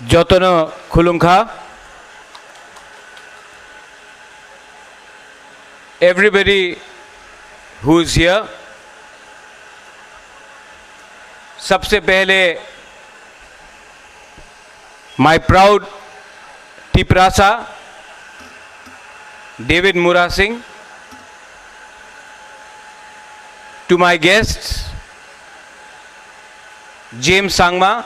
Jotono Khulungkha, everybody who is here, सबसे पहले my proud Tiprasa, David Mura Singh, to my guests, James Sangma,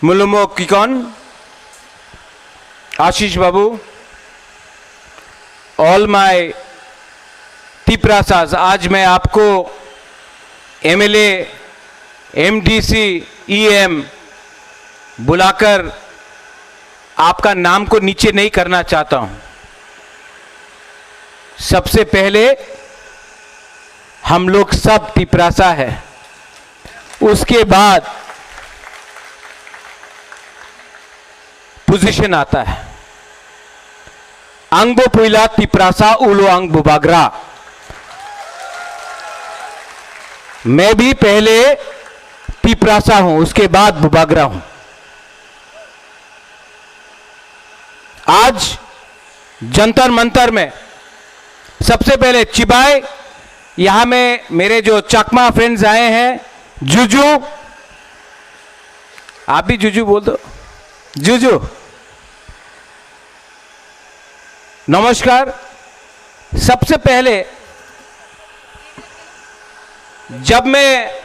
Mulumo Kikon, Ashish Babu, all my Tiprasas, आज मैं आपको MLA, MDC, EM बुलाकर आपका नाम को नीचे नहीं करना चाहता हूं। सबसे पहले हम लोग सब तिपरासा है, उसके बाद पोजीशन आता है। अंगबो पुइला तिपरासा उलो अंग बुबागरा। मैं भी पहले तिपरासा हूं, उसके बाद बुबागरा हूं। आज जंतर मंतर में सबसे पहले चिबाई, यहां में मेरे जो चकमा फ्रेंड्स आए हैं, जुजू, आप भी जुजू बोल दो, जुजू नमस्कार। सबसे पहले जब मैं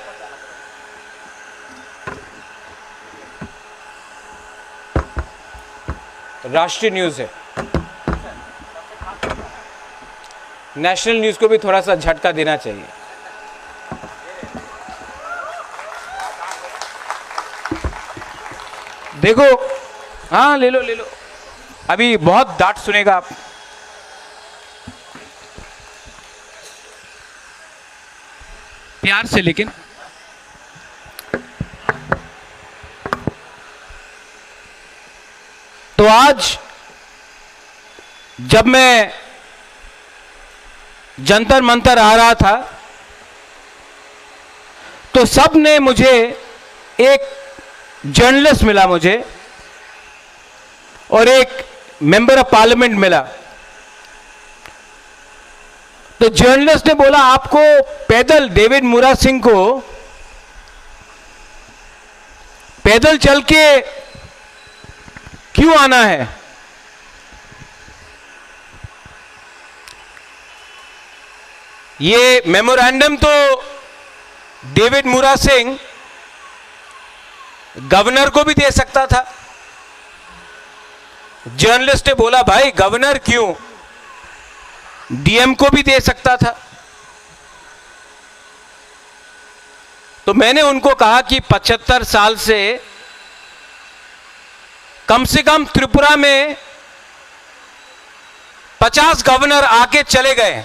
राष्ट्रीय न्यूज़ है, नेशनल न्यूज़ को भी थोड़ा सा झटका देना चाहिए। देखो, हाँ ले लो ले लो, अभी बहुत डांट सुनेगा आप। प्यार से, लेकिन तो आज जब मैं जंतर मंतर आ रहा था तो सब ने मुझे, एक जर्नलिस्ट मिला मुझे और एक मेंबर ऑफ पार्लियामेंट मिला। तो जर्नलिस्ट ने बोला आपको पैदल, डेविड मुरा सिंह को पैदल चल के क्यों आना है? ये मेमोरेंडम तो डेविड मुरा सिंह गवर्नर को भी दे सकता था। जर्नलिस्ट ने बोला भाई गवर्नर क्यों, डीएम को भी दे सकता था। तो मैंने उनको कहा कि 75 साल से कम त्रिपुरा में 50 गवर्नर आके चले गए,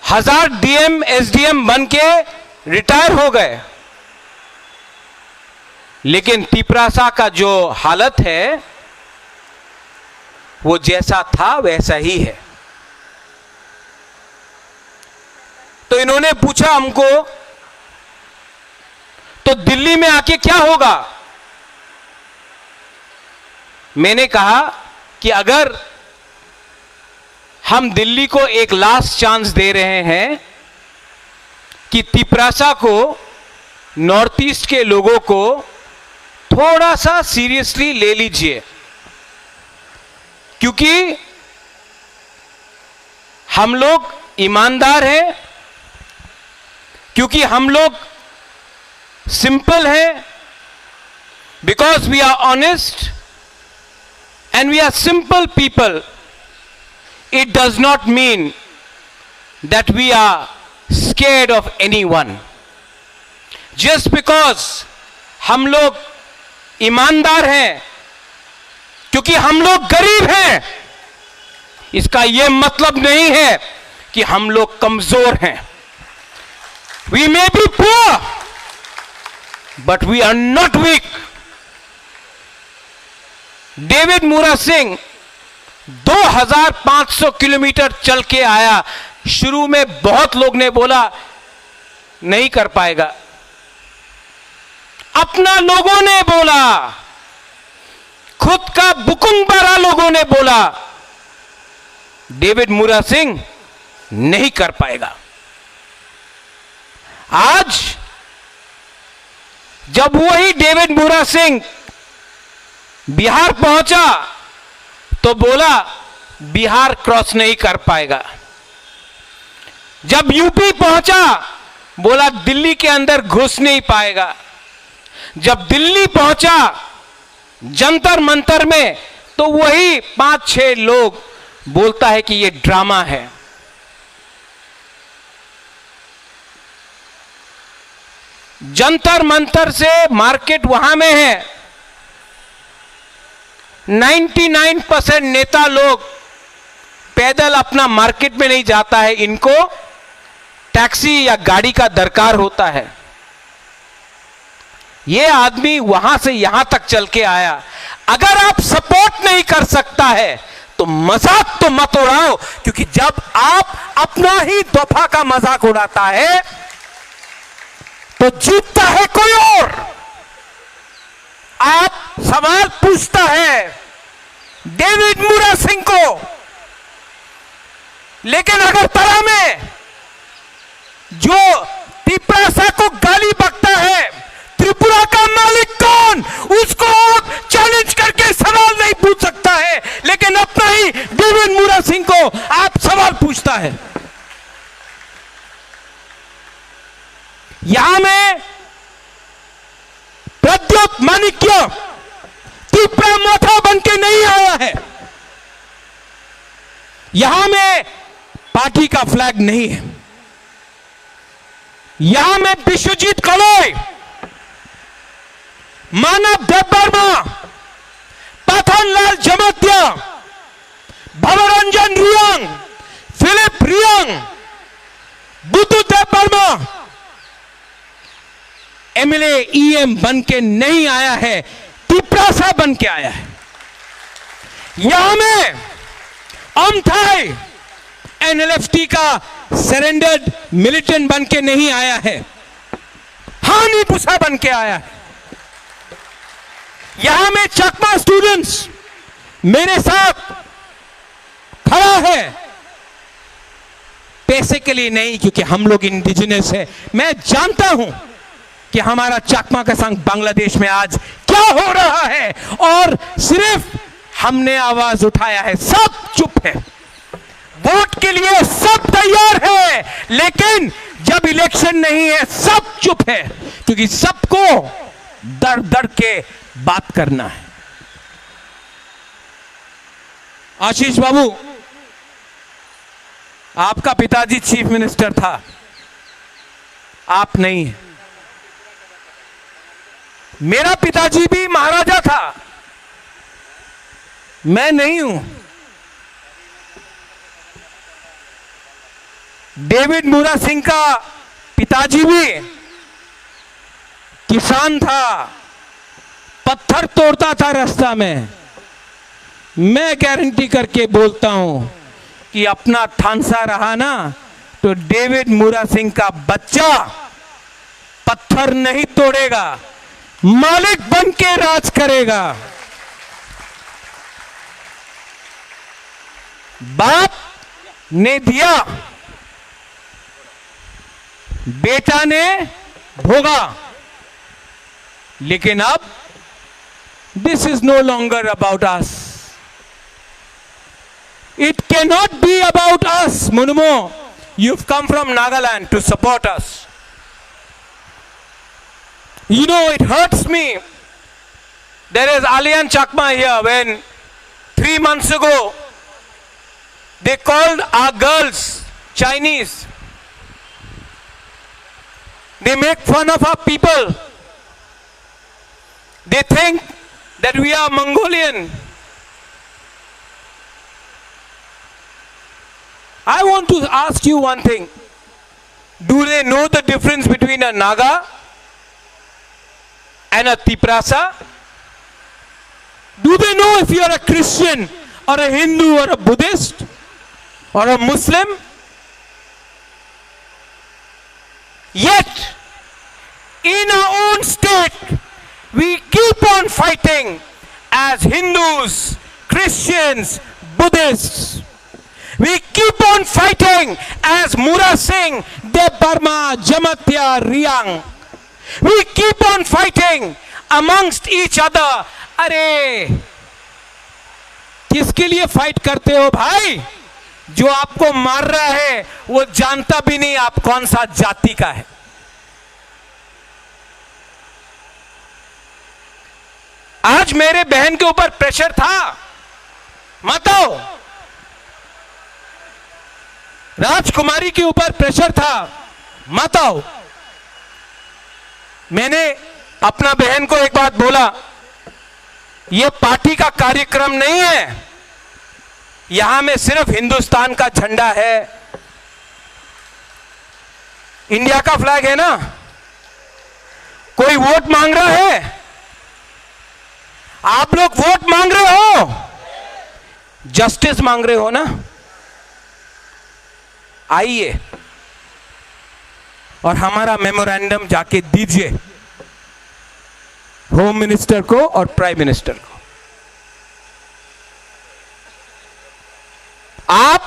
1000 डीएम एसडीएम बन के रिटायर हो गए, लेकिन तिपरासा का जो हालत है वो जैसा था वैसा ही है। तो इन्होंने पूछा हमको तो दिल्ली में आके क्या होगा? मैंने कहा कि अगर हम दिल्ली को एक लास्ट चांस दे रहे हैं कि तिपरासा को, नॉर्थ ईस्ट के लोगों को थोड़ा सा सीरियसली ले लीजिए, क्योंकि हम लोग ईमानदार हैं, क्योंकि हम लोग सिंपल हैं, because we are honest and we are simple people. It does not mean that we are scared of anyone. Just because हम लोग ईमानदार हैं, क्योंकि हम लोग गरीब हैं, इसका यह मतलब नहीं है कि हम लोग कमजोर हैं। We may be poor but we are not weak. David Mura Singh 2500 kilometre चल के आया। शुरू में बहुत लोग ने बोला नहीं कर पाएगा। अपना लोगों ने बोला, खुद का बुकुंबारा लोगों ने बोला, डेविड मूरा सिंह नहीं कर पाएगा। आज जब वही डेविड मूरा सिंह बिहार पहुंचा तो बोला बिहार क्रॉस नहीं कर पाएगा। जब यूपी पहुंचा बोला दिल्ली के अंदर घुस नहीं पाएगा। जब दिल्ली पहुंचा जंतर मंतर में तो वही 5-6 लोग बोलता है कि यह ड्रामा है। जंतर मंतर से मार्केट वहां में है। 99% नेता लोग पैदल अपना मार्केट में नहीं जाता है, इनको टैक्सी या गाड़ी का दरकार होता है। यह आदमी वहां से यहां तक चल के आया। अगर आप सपोर्ट नहीं कर सकता है तो मजाक तो मत उड़ाओ, क्योंकि जब आप अपना ही दफा का मजाक उड़ाता है तो जीतता है कोई और। आप सवाल पूछता है डेविड मूरा सिंह को, लेकिन अगर तरह में जो तिपरासा को गाली बकता है, त्रिपुरा का मालिक कौन, उसको चैलेंज करके सवाल नहीं पूछ सकता है, लेकिन अपना ही डेविड मूरा सिंह को आप सवाल पूछता है। यहां में प्रद्योत माणिक्य त्रिपुरा माथा बन के नहीं आया है। यहां में पार्टी का फ्लैग नहीं है। यहां में विश्वजीत कड़ोई, मानव देववर्मा, पथनलाल जमातिया, भवरंजन रियांग, फिलिप रियांग, बुद्धू देववर्मा एमएलए ईएम बन के नहीं आया है, तिपरासा बन के आया है। यहां में अमथाई एनएलएफटी का सरेंडर्ड मिलिटेंट बन के नहीं आया है, हानि पुसा बन के आया है। यहां में चकमा स्टूडेंट्स मेरे साथ खड़ा है, पैसे के लिए नहीं, क्योंकि हम लोग इंडिजिनस है। मैं जानता हूं कि हमारा चकमा का संग बांग्लादेश में आज क्या हो रहा है, और सिर्फ हमने आवाज उठाया है। सब चुप है, वोट के लिए सब तैयार है, लेकिन जब इलेक्शन नहीं है सब चुप है, क्योंकि सबको डर डर के बात करना है। आशीष बाबू, आपका पिताजी चीफ मिनिस्टर था, आप नहीं है। मेरा पिताजी भी महाराजा था, मैं नहीं हूं। डेविड मूरा सिंह का पिताजी भी किसान था, पत्थर तोड़ता था रास्ता में। मैं गारंटी करके बोलता हूं कि अपना थानसा रहा ना तो डेविड मूरा सिंह का बच्चा पत्थर नहीं तोड़ेगा, मालिक बन के राज करेगा। बाप ने दिया, बेटा ने भोगा, लेकिन अब this is no longer about us. It can not be about us. मुनमो, you've come from Nagaland to support us. You know, it hurts me. There is Alian Chakma here. When 3 months ago they called our girls Chinese, they make fun of our people. They think that we are Mongolian. I want to ask you one thing. Do they know the difference between a Naga and a Tiprasa? Do they know if you are a Christian or a Hindu or a Buddhist or a Muslim? Yet, in our own state, we keep on fighting as Hindus, Christians, Buddhists. We keep on fighting as Mura Singh, Deb Burma, Jamatya, Riang. We keep on fighting amongst each other. अरे किसके लिए fight करते हो भाई? जो आपको मार रहा है वो जानता भी नहीं आप कौन सा जाति का है। आज मेरे बहन के ऊपर प्रेशर था, मत आओ। राजकुमारी के ऊपर प्रेशर था, मत आओ। मैंने अपना बहन को एक बात बोला, यह पार्टी का कार्यक्रम नहीं है, यहां में सिर्फ हिंदुस्तान का झंडा है, इंडिया का फ्लैग है ना। कोई वोट मांग रहा है? आप लोग वोट मांग रहे हो, जस्टिस मांग रहे हो ना? आइए और हमारा मेमोरेंडम जाके दीजिए होम मिनिस्टर को और प्राइम मिनिस्टर को। आप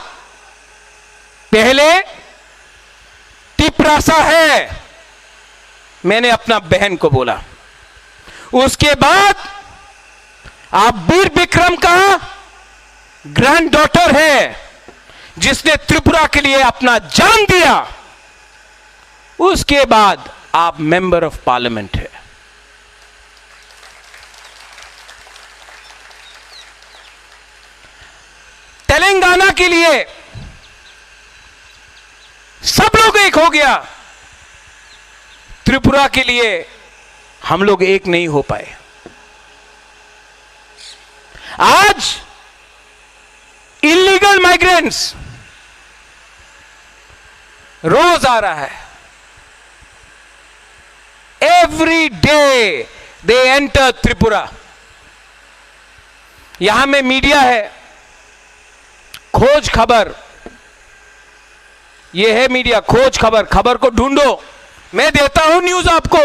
पहले तिपरासा है, मैंने अपना बहन को बोला। उसके बाद आप वीर विक्रम का ग्रैंड डॉटर है, जिसने त्रिपुरा के लिए अपना जान दिया। उसके बाद आप मेंबर ऑफ पार्लियामेंट है। तेलंगाना के लिए सब लोग एक हो गया, त्रिपुरा के लिए हम लोग एक नहीं हो पाए। आज इलीगल माइग्रेंट्स रोज आ रहा है, every day they enter Tripura. यहां में मीडिया है, खोज खबर, यह है मीडिया, खोज खबर, खबर को ढूंढो। मैं देता हूं न्यूज आपको,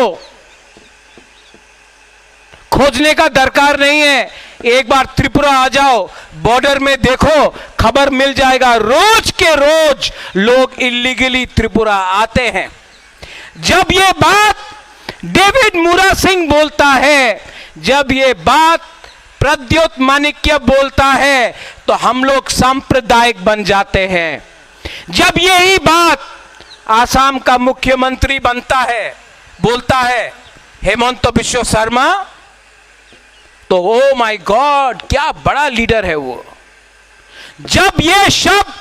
खोजने का दरकार नहीं है। एक बार त्रिपुरा आ जाओ, बॉर्डर में देखो, खबर मिल जाएगा। रोज के रोज लोग इलीगली त्रिपुरा आते हैं। जब ये बात डेविड मुरा सिंह बोलता है, जब ये बात प्रद्योत माणिक्य बोलता है, तो हम लोग सांप्रदायिक बन जाते हैं। जब यही बात आसाम का मुख्यमंत्री बनता है, बोलता है हेमंत बिश्व शर्मा, तो ओ माय गॉड, क्या बड़ा लीडर है वो। जब ये शब्द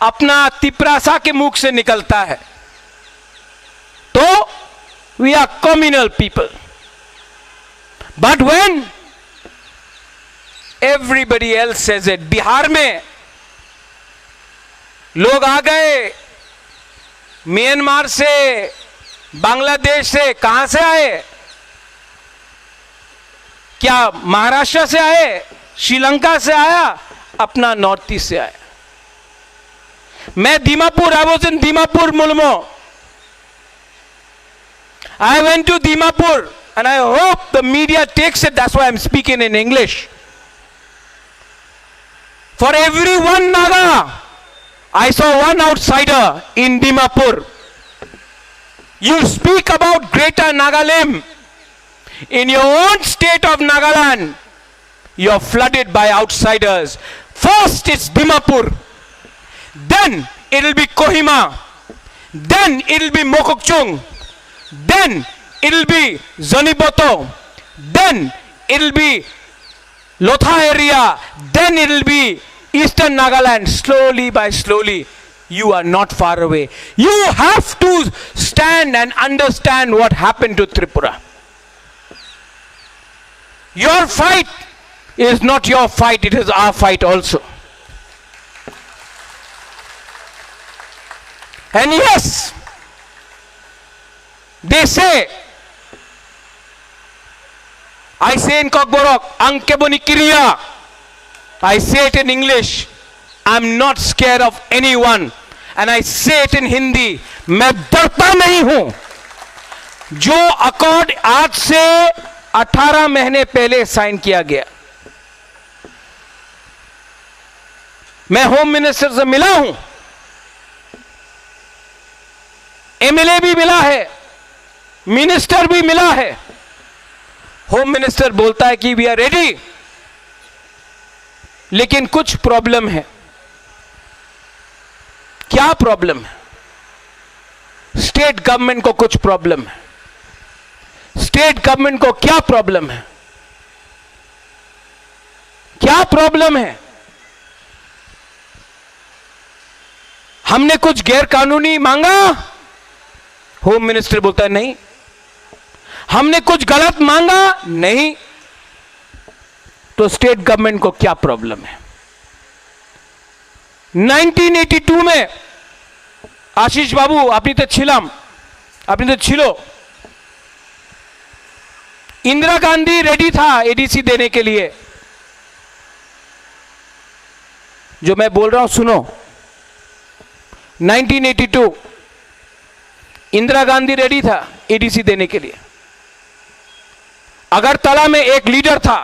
अपना तिपरासा के मुख से निकलता है, तो we are communal people. But when everybody else says it, Bihar में लोग आ गए, म्यांमार से, बांग्लादेश से, कहां से आए? क्या महाराष्ट्र से आए, श्रीलंका से आया, अपना नॉर्थ ईस्ट से आया। मैं Dimapur, I was in Dimapur मुल्मो, I went to Dimapur and I hope the media takes it, that's why I am speaking in English. For every one Naga I saw one outsider in Dimapur. You speak about Greater Nagaland. In your own state of Nagaland, you're flooded by outsiders. First it's Dimapur, then it'll be Kohima, then it'll be Mokokchung, then it'll be Zoniboto, then it'll be Lotha area, then it'll be Eastern Nagaland. Slowly by slowly, you are not far away. You have to stand and understand what happened to Tripura. Your fight is not your fight, it is our fight also. And yes, they say, I say in Kokborok, Ankeboni Kiriya. I say it in English, I'm not scared of anyone. And I say it in Hindi, मैं डरता नहीं हूं। जो accord आज से 18 महीने पहले sign किया गया, मैं होम मिनिस्टर से मिला हूं, एमएलए भी मिला है, मिनिस्टर भी मिला है। होम मिनिस्टर बोलता है कि वी आर रेडी, लेकिन कुछ प्रॉब्लम है। क्या प्रॉब्लम है? स्टेट गवर्नमेंट को कुछ प्रॉब्लम है। स्टेट गवर्नमेंट को क्या प्रॉब्लम है? क्या प्रॉब्लम है? हमने कुछ गैर कानूनी मांगा? होम मिनिस्टर बोलता है नहीं। हमने कुछ गलत मांगा? नहीं। तो स्टेट गवर्नमेंट को क्या प्रॉब्लम है? 1982 में आशीष बाबू अपनी तो छिलो, इंदिरा गांधी रेडी था एडीसी देने के लिए। जो मैं बोल रहा हूं सुनो। 1982 इंदिरा गांधी रेडी था एडीसी देने के लिए। अगरतला में एक लीडर था,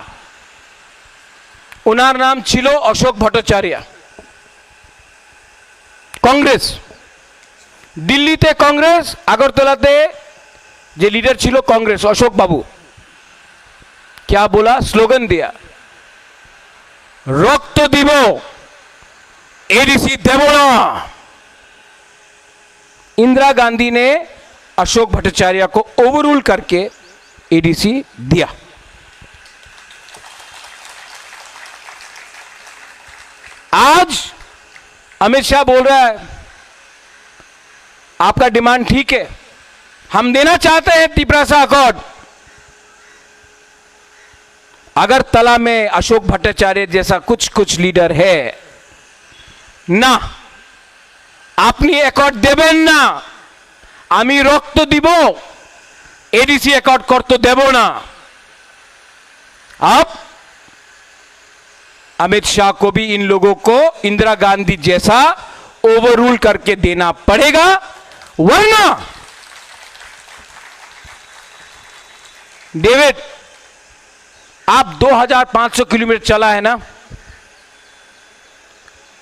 उनार नाम छिलो अशोक भट्टाचार्य, कांग्रेस। दिल्ली ते कांग्रेस, अगरतलाते जे लीडर छिलो कांग्रेस अशोक बाबू। क्या बोला? स्लोगन दिया, रक्त दिबो एडीसी देबो ना। इंदिरा गांधी ने अशोक भट्टाचार्य को ओवररूल करके एडीसी दिया। आज अमित शाह बोल रहा है आपका डिमांड ठीक है, हम देना चाहते हैं तिपरासा अकॉर्ड। अगर तला में अशोक भट्टाचार्य जैसा कुछ लीडर है ना, আপনি অ্যাকর্ড দেবেন না, আমি রক্ত দিব, एडीसी अकॉर्ड कर तो देबो ना। अब अमित शाह को भी इन लोगों को इंदिरा गांधी जैसा ओवररूल करके देना पड़ेगा, वरना डेविड आप 2500 किलोमीटर चला है ना,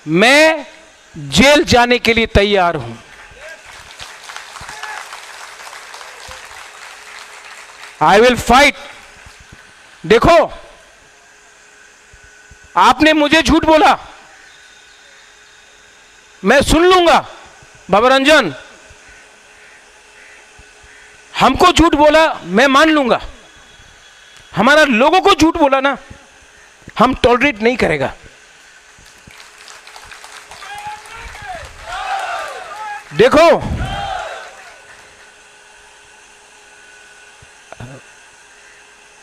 मैं जेल जाने के लिए तैयार हूं। I will fight. देखो, आपने मुझे झूठ बोला, मैं सुन लूंगा। बाबा रंजन, हमको झूठ बोला मैं मान लूंगा, हमारा लोगों को झूठ बोला ना, हम टॉलरेट नहीं करेगा। देखो,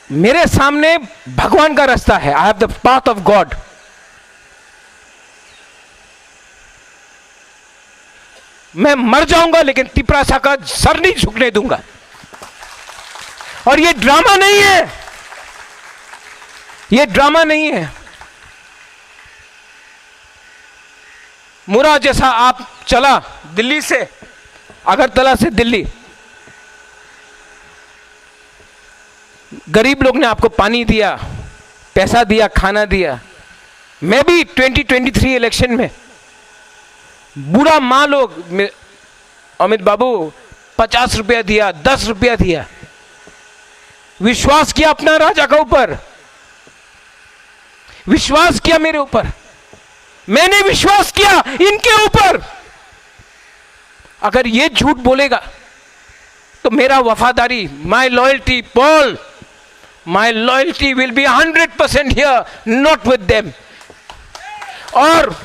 मेरे सामने भगवान का रास्ता है। I have the path of God. मैं मर जाऊंगा लेकिन तिपरासा का सर नहीं झुकने दूंगा। और ये ड्रामा नहीं है, ये ड्रामा नहीं है। मुरा जैसा आप चला दिल्ली से, अगरतला से दिल्ली, गरीब लोग ने आपको पानी दिया, पैसा दिया, खाना दिया। मैं भी 2023 इलेक्शन में बुरा माँ लोग, अमित बाबू 50 रुपया दिया, 10 रुपया दिया, विश्वास किया अपना राजा के ऊपर, विश्वास किया मेरे ऊपर, मैंने विश्वास किया इनके ऊपर। अगर ये झूठ बोलेगा तो मेरा वफादारी, माई loyalty Paul, my loyalty will be 100% here, not with them. और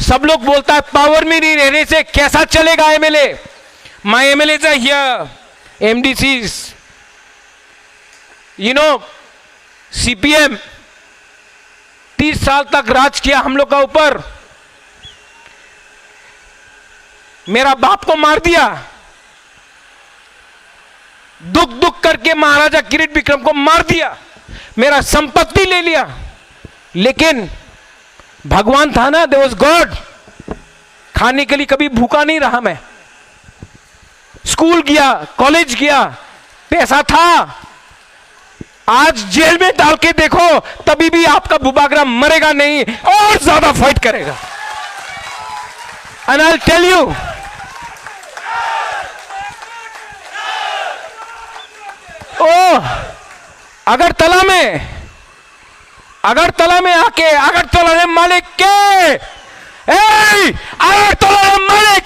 सब लोग बोलता है पावर में नहीं रहने से कैसा चलेगा MLA. My MLA are here, MDCs, you know, CPM 30 साल तक राज किया हम लोग का ऊपर, मेरा बाप को मार दिया, दुख दुख करके महाराजा किरीट विक्रम को मार दिया, मेरा संपत्ति ले लिया, लेकिन भगवान था ना, देयर वाज गॉड। खाने के लिए कभी भूखा नहीं रहा मैं। स्कूल गया, कॉलेज गया, पैसा था, आज जेल में डाल के देखो तभी भी आपका बुबागरा मरेगा नहीं और ज्यादा फाइट करेगा। And I will tell you, Agartala में आके अगरतला मालिक के अगरतला मालिक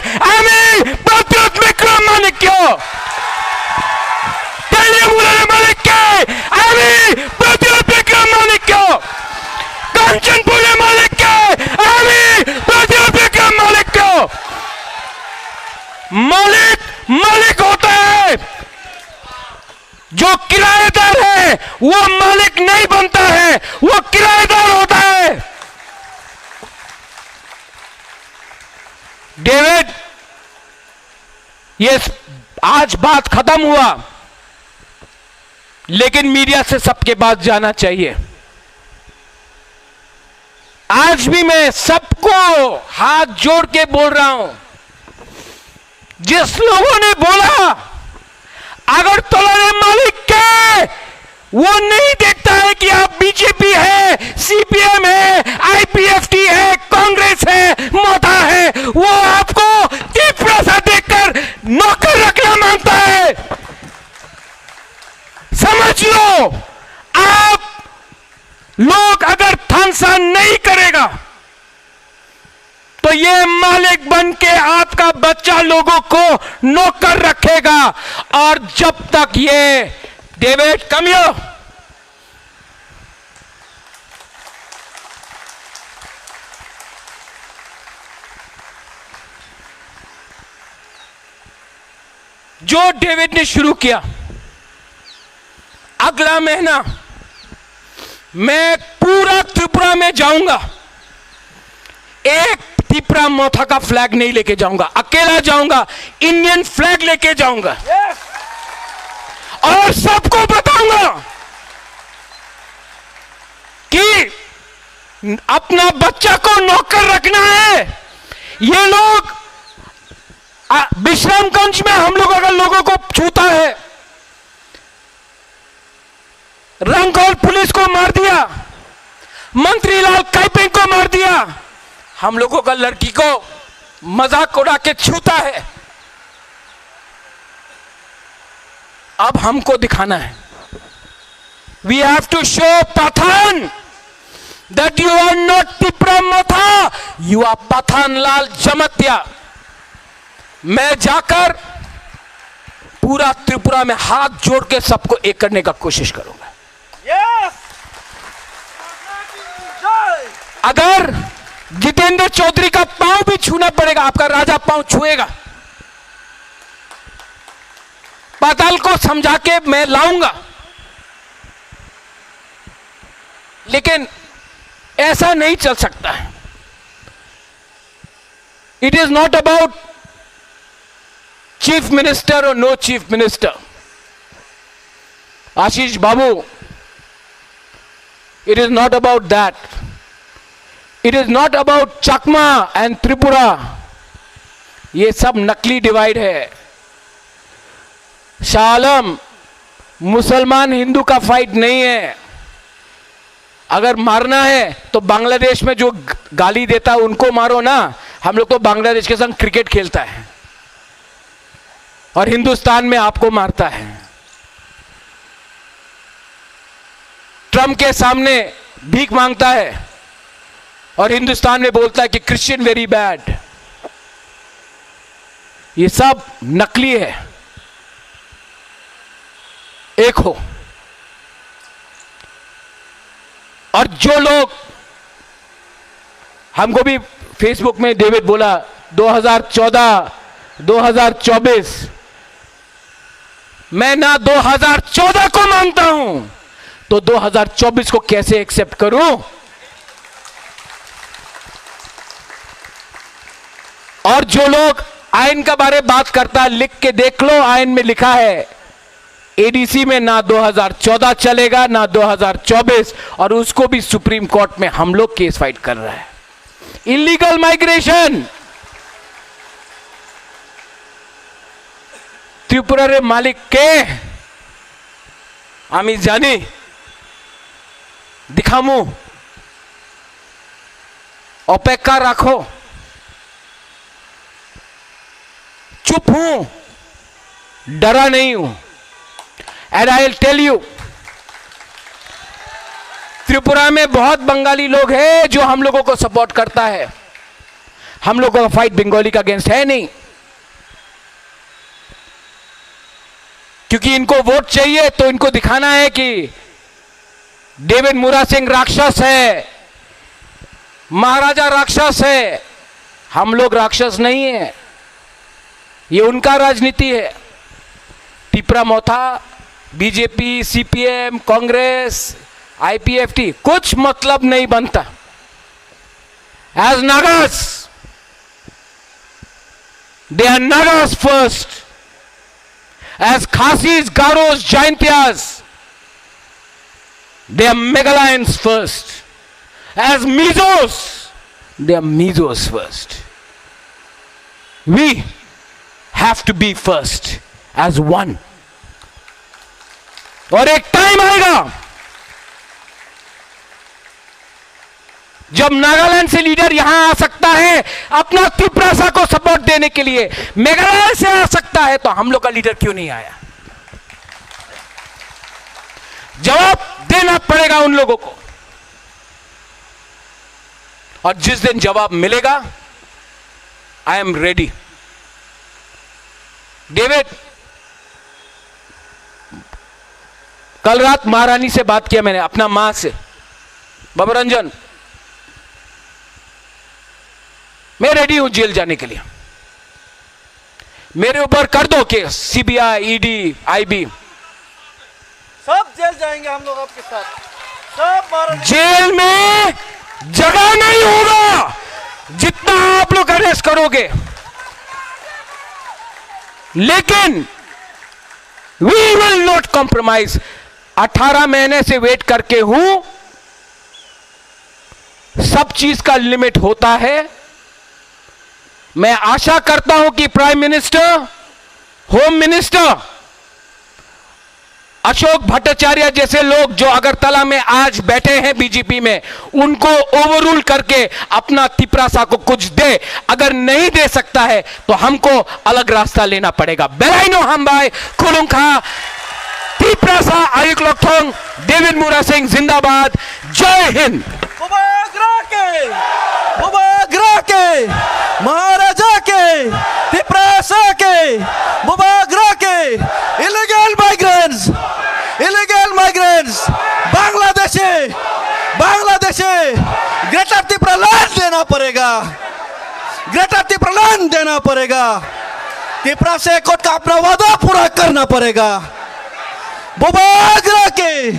प्रतिरोध विक्रम मालिक क्यों मालिक के प्रतिरोध विक्रम मालिक क्यों कंचनपुर मालिक के प्रतिरोध विक्रम मालिक क्यों। मालिक होता है, जो किराएदार है वो मालिक नहीं बनता है, वो किराएदार होता है। डेविड, ये आज बात खत्म हुआ, लेकिन मीडिया से सबके पास जाना चाहिए। आज भी मैं सबको हाथ जोड़ के बोल रहा हूं, जिस लोगों ने बोला अगरतला मालिक के, वो नहीं देखता है कि आप बीजेपी है, सीपीएम है, आईपीएफटी है, कांग्रेस है, मोटा है, वो आपको तीव्र सा देखकर नौकर रखना मांगता है। समझ लो, आप लोग अगर थानसा नहीं करेगा तो ये मालिक बन के आपका बच्चा लोगों को नौकर रखेगा। और जब तक ये डेविड कमियो, जो डेविड ने शुरू किया, अगला महीना मैं पूरा त्रिपुरा में जाऊंगा, एक त्रिपुरा मोथा का फ्लैग नहीं लेके जाऊंगा, अकेला जाऊंगा, इंडियन फ्लैग लेके जाऊंगा। और सबको बताऊंगा कि अपना बच्चा को नौकर रखना है। ये लोग विश्रामगंज में हम लोग अगर लोगों को छूता है, रंगौल पुलिस को मार दिया, मंत्री लाल काइपिंग को मार दिया, हम लोगों का लड़की को मजाक उड़ा के छूता है। अब हमको दिखाना है, we have to show Pathan that you are not Tripura Motha, you are Pathan Lal Jamatia. मैं जाकर पूरा त्रिपुरा में हाथ जोड़ के सबको एक करने का कोशिश करूंगा। अगर जितेंद्र चौधरी का पांव भी छूना पड़ेगा, आपका राजा पांव छुएगा, पाताल को समझा के मैं लाऊंगा। लेकिन ऐसा नहीं चल सकता है। It is not about chief minister और no chief minister. Ashish Babu, it is not about that. It is not about Chakma and Tripura. ये सब नकली डिवाइड है। शाह आलम, मुसलमान हिंदू का फाइट नहीं है। अगर मारना है तो बांग्लादेश में जो गाली देता है उनको मारो ना। हम लोग तो बांग्लादेश के संग क्रिकेट खेलता है और हिंदुस्तान में आपको मारता है। ट्रम्प के सामने भीख मांगता है और हिंदुस्तान में बोलता है कि क्रिश्चियन वेरी बैड। ये सब नकली है। एक हो। और जो लोग हमको भी फेसबुक में डेविड बोला 2014 2024, मैं ना 2014 को मानता हूं तो 2024 को कैसे एक्सेप्ट करूं। और जो लोग आयन का बारे बात करता है, लिख के देख लो, आयन में लिखा है एडीसी में ना 2014 चलेगा ना 2024, और उसको भी सुप्रीम कोर्ट में हम लोग केस फाइट कर रहा है। इलीगल माइग्रेशन, ত্রিপুরার মালিক কে আমি জানি, दिखामू, अपेक्षा रखो, चुप हूं, डरा नहीं हूं। And I will tell you, Tripura में बहुत बंगाली लोग हैं जो हम लोगों को सपोर्ट करता है। हम लोगों का फाइट बंगाली का अगेंस्ट है नहीं, क्योंकि इनको वोट चाहिए तो इनको दिखाना है कि डेविड मुरा सिंह राक्षस है, महाराजा राक्षस है। हम लोग राक्षस नहीं है, ये उनका राजनीति है। Tipra Motha, BJP, CPM, Congress, IPFT कुछ मतलब नहीं बनता। As Nagas, they are Nagas first. As Khasis, Garos, Jaintias, they are Meghalayans first. As Mizos, they are Mizos first. We have to be first as one. और एक टाइम आएगा जब नागालैंड से लीडर यहां आ सकता है अपना त्रिपुरा को सपोर्ट देने के लिए, मेघालय से आ सकता है, तो हम लोग का लीडर क्यों नहीं आया? जवाब देना पड़ेगा उन लोगों को। और जिस दिन जवाब मिलेगा, आई एम रेडी। डेविड, कल रात महारानी से बात किया मैंने, अपना मां से, बाबा रंजन, मैं रेडी हूं जेल जाने के लिए। मेरे ऊपर कर दो केस, सीबीआई, ईडी, आईबी, सब जेल जाएंगे हम लोग आपके साथ। सब जेल में जगह नहीं होगा जितना आप लोग अरेस्ट करोगे, लेकिन वी विल नॉट कॉम्प्रोमाइज। 18 महीने से वेट करके हूं, सब चीज का लिमिट होता है। मैं आशा करता हूं कि prime minister, home minister Ashok Bhattacharya जैसे लोग जो अगरतला में आज बैठे हैं बीजेपी में, उनको ओवररूल करके अपना त्रिपुरा को कुछ दे। अगर नहीं दे सकता है तो हमको अलग रास्ता लेना पड़ेगा। बेलाइनो हम भाई खुलुंखा त्रिपुरा आयुक लोकथोंग, डेविड मुरा सिंह जिंदाबाद, जय हिंद। महाराजा के, त्रिपुरा के, बुबागरा के इलीगल माइग्रेंट्स बांग्लादेशे ग्रेटर त्रिपुरालैंड देना पड़ेगा। त्रिपुरा से कोर्ट का अपना वादा पूरा करना पड़ेगा। बुबागरा के